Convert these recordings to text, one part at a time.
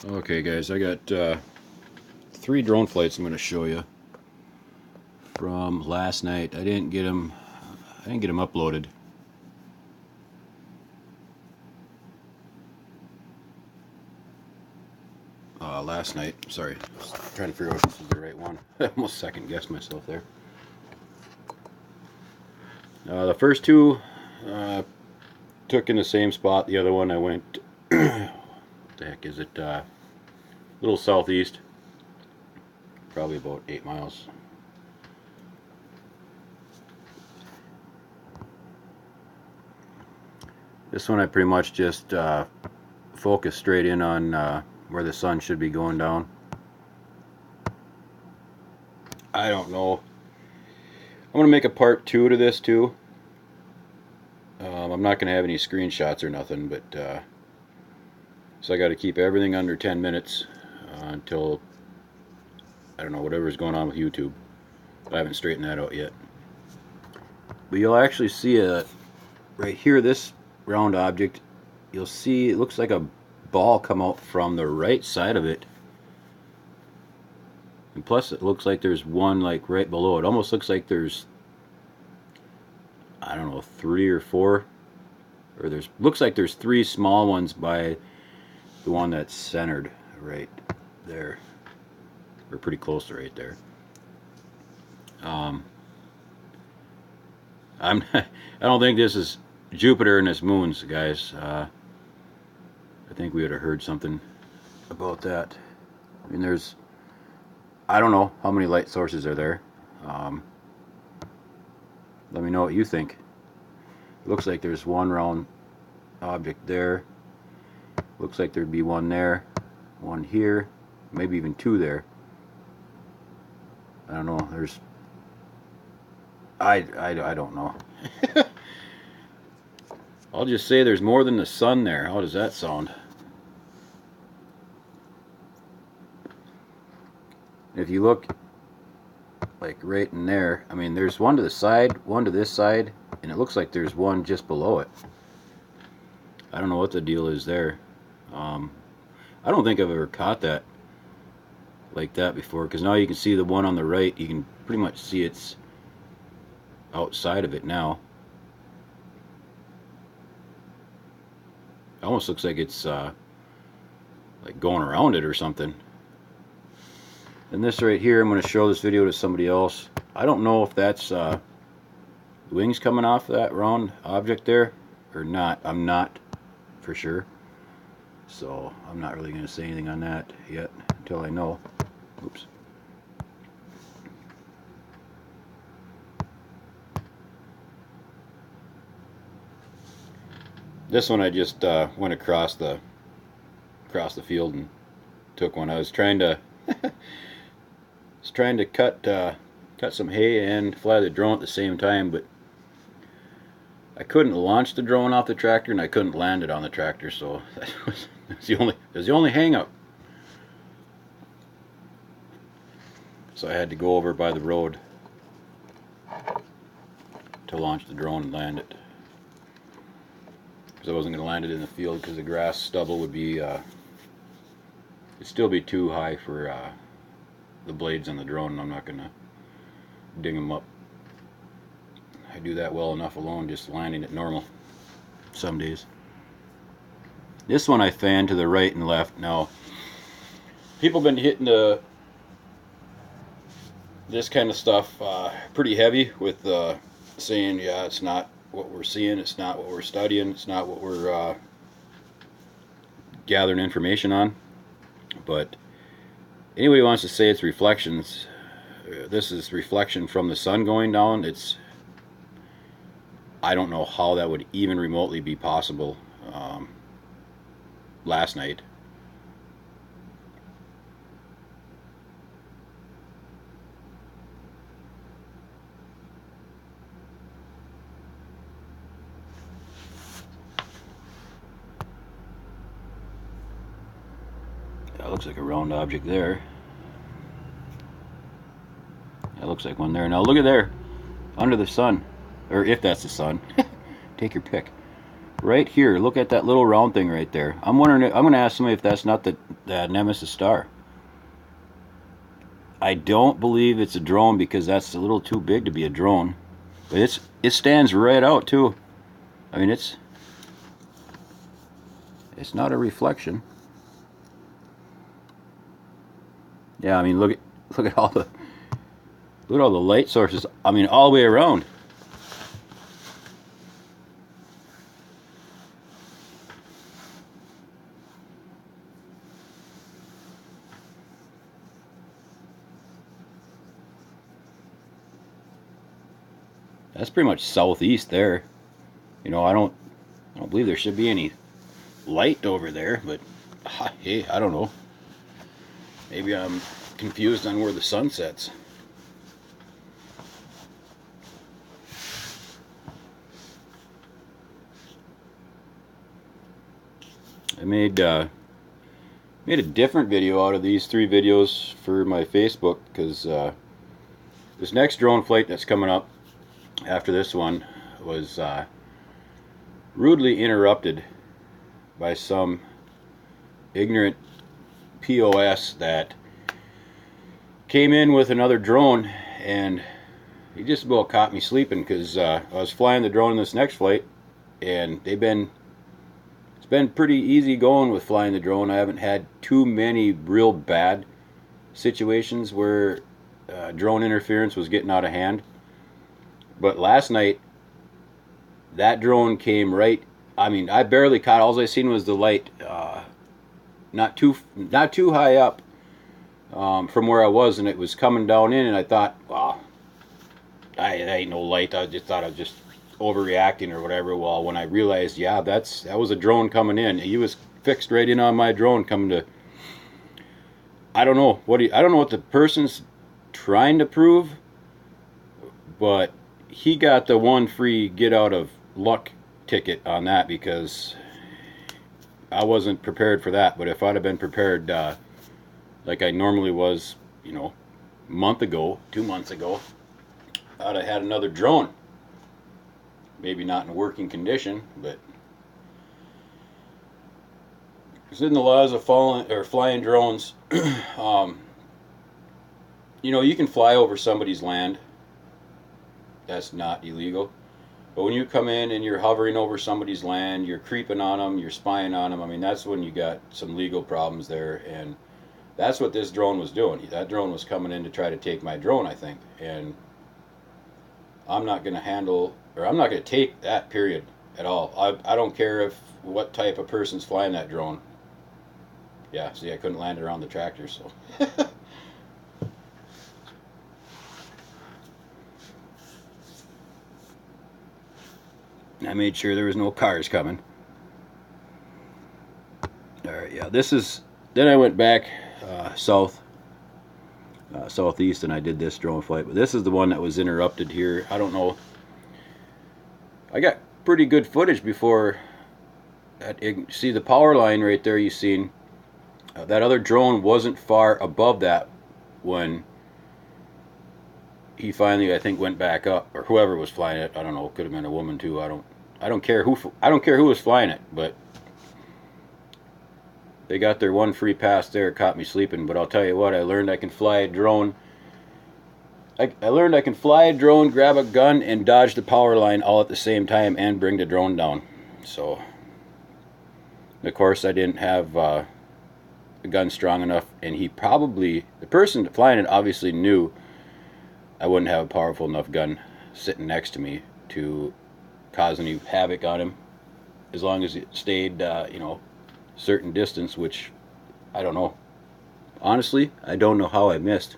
Okay guys, I got 3 drone flights I'm going to show you from last night. I didn't get them uploaded. Last night, sorry, I was trying to figure out if this is the right one. I almost second guessed myself there. The first 2 took in the same spot. The other one I went, what the heck is it, a little southeast, probably about 8 miles. This one I pretty much just focused straight in on where the sun should be going down. I don't know. I'm going to make a part 2 to this too. I'm not going to have any screenshots or nothing, but so I got to keep everything under 10 minutes until, I don't know, whatever's going on with YouTube. I haven't straightened that out yet. But you'll actually see right here, this round object, you'll see it looks like a ball come out from the right side of it. And plus it looks like there's one like right below it. Almost looks like there's, I don't know, 3 or 4, or looks like there's 3 small ones by the one that's centered right there, or pretty close to right there. I don't think this is Jupiter and its moons, guys. I think we would have heard something about that. I mean, I don't know how many light sources are there. Let me know what you think. It looks like there's one round object there. Looks like there'd be one there, one here, maybe even 2 there. I don't know. I don't know. I'll just say there's more than the sun there. How does that sound? If you look like right in there, I mean, there's one to the side, one to this side, and it looks like there's one just below it. I don't know what the deal is there. I don't think I've ever caught that like that before, because now you can see the one on the right. You can pretty much see it's outside of it now. It almost looks like it's like going around it or something. And this right here, I'm going to show this video to somebody else. I don't know if that's wings coming off that round object there or not. I'm not for sure. So I'm not really going to say anything on that yet until I know. Oops. This one I just went across the field and took one. I was trying to cut some hay and fly the drone at the same time, but I couldn't launch the drone off the tractor and I couldn't land it on the tractor, so that was the only hang up. So I had to go over by the road to launch the drone and land it, because I wasn't going to land it in the field because the grass stubble would be it'd still be too high for the blades on the drone, and I'm not going to ding them up. I do that well enough alone, just landing it normal some days. This one I fan to the right and left. Now, people have been hitting this kind of stuff pretty heavy with saying, yeah, it's not what we're seeing, it's not what we're studying, it's not what we're gathering information on. But anybody wants to say it's reflections, this is reflection from the sun going down. I don't know how that would even remotely be possible last night. That looks like a round object there. That looks like one there. Now look at there, under the sun, or if that's the sun, take your pick. Right here, look at that little round thing right there. I'm wondering, I'm going to ask somebody if that's not the Nemesis star. I don't believe it's a drone because that's a little too big to be a drone. But it stands right out too. I mean, it's not a reflection. Yeah, I mean, look at all the light sources. I mean, all the way around. That's pretty much southeast there. You know, I don't believe there should be any light over there, but hey, I don't know. Maybe I'm confused on where the sun sets. I made a different video out of these 3 videos for my Facebook because this next drone flight that's coming up after this one was rudely interrupted by some ignorant POS that came in with another drone, and he just about caught me sleeping because I was flying the drone in this next flight, and it's been pretty easy going with flying the drone. I haven't had too many real bad situations where drone interference was getting out of hand. But last night, that drone came right. I mean, I barely caught. All I seen was the light, not too high up from where I was, and it was coming down in. And I thought, wow, that ain't no light. I just thought I was just overreacting or whatever. Well, when I realized, yeah, that was a drone coming in. He was fixed right in on my drone coming to. I don't know what the person's trying to prove, but he got the one free get out of luck ticket on that because I wasn't prepared for that. But if I'd have been prepared like I normally was, you know, a month ago, 2 months ago, I'd have had another drone. Maybe not in working condition, but it's in the laws of flying drones. You know, you can fly over somebody's land. That's not illegal. But when you come in and you're hovering over somebody's land, you're creeping on them, you're spying on them, I mean, that's when you got some legal problems there. And that's what this drone was doing. That drone was coming in to try to take my drone, I think. And I'm not going to handle, or I'm not going to take that, period, at all. I don't care what type of person's flying that drone. Yeah, see, I couldn't land it around the tractor, so. I made sure there was no cars coming. Alright, yeah, then I went back southeast, and I did this drone flight, but this is the one that was interrupted here. I don't know. I got pretty good footage before see the power line right there you seen. That other drone wasn't far above that when he finally, I think, went back up, or whoever was flying it. I don't know. It could have been a woman too. I don't care who was flying it, but they got their one free pass there. It caught me sleeping. But I'll tell you what, I learned I can fly a drone. I learned I can fly a drone, grab a gun, and dodge the power line all at the same time, and bring the drone down. So, of course, I didn't have a gun strong enough, and the person flying it obviously knew I wouldn't have a powerful enough gun sitting next to me to cause any havoc on him, as long as it stayed, you know, certain distance, which I don't know. Honestly, I don't know how I missed.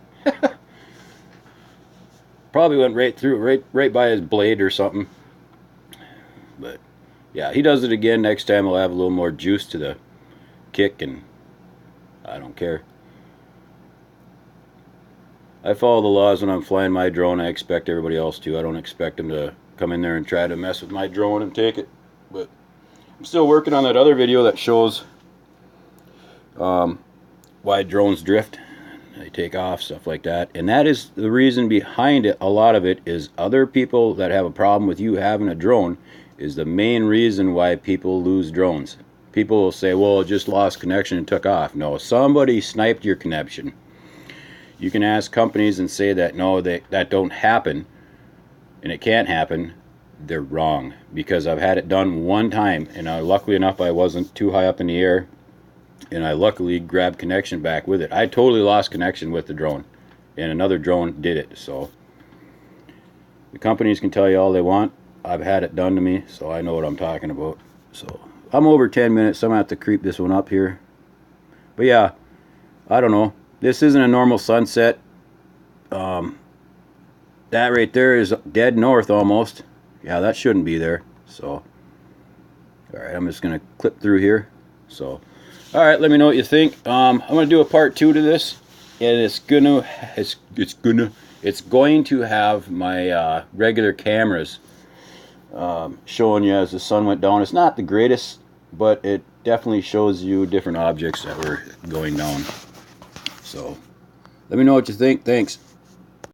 Probably went right through, right by his blade or something. But yeah, he does it again. Next time I'll have a little more juice to the kick, and I don't care. I follow the laws when I'm flying my drone. I expect everybody else to. I don't expect them to come in there and try to mess with my drone and take it. But I'm still working on that other video that shows why drones drift. They take off, stuff like that. And that is the reason behind it. A lot of it is other people that have a problem with you having a drone is the main reason why people lose drones. People will say, well, it just lost connection and took off. No, somebody sniped your connection. You can ask companies and say that no, that don't happen and it can't happen. They're wrong, because I've had it done one time, and luckily enough I wasn't too high up in the air, and I luckily grabbed connection back with it. I totally lost connection with the drone, and another drone did it. So the companies can tell you all they want. I've had it done to me, so I know what I'm talking about. So I'm over 10 minutes, so I'm gonna have to creep this one up here. But yeah, I don't know. This isn't a normal sunset. That right there is dead north almost. Yeah, that shouldn't be there. So, all right, I'm just gonna clip through here. So, all right, let me know what you think. I'm gonna do a part 2 to this, and it's going to have my regular cameras showing you as the sun went down. It's not the greatest, but it definitely shows you different objects that were going down. So, let me know what you think. Thanks.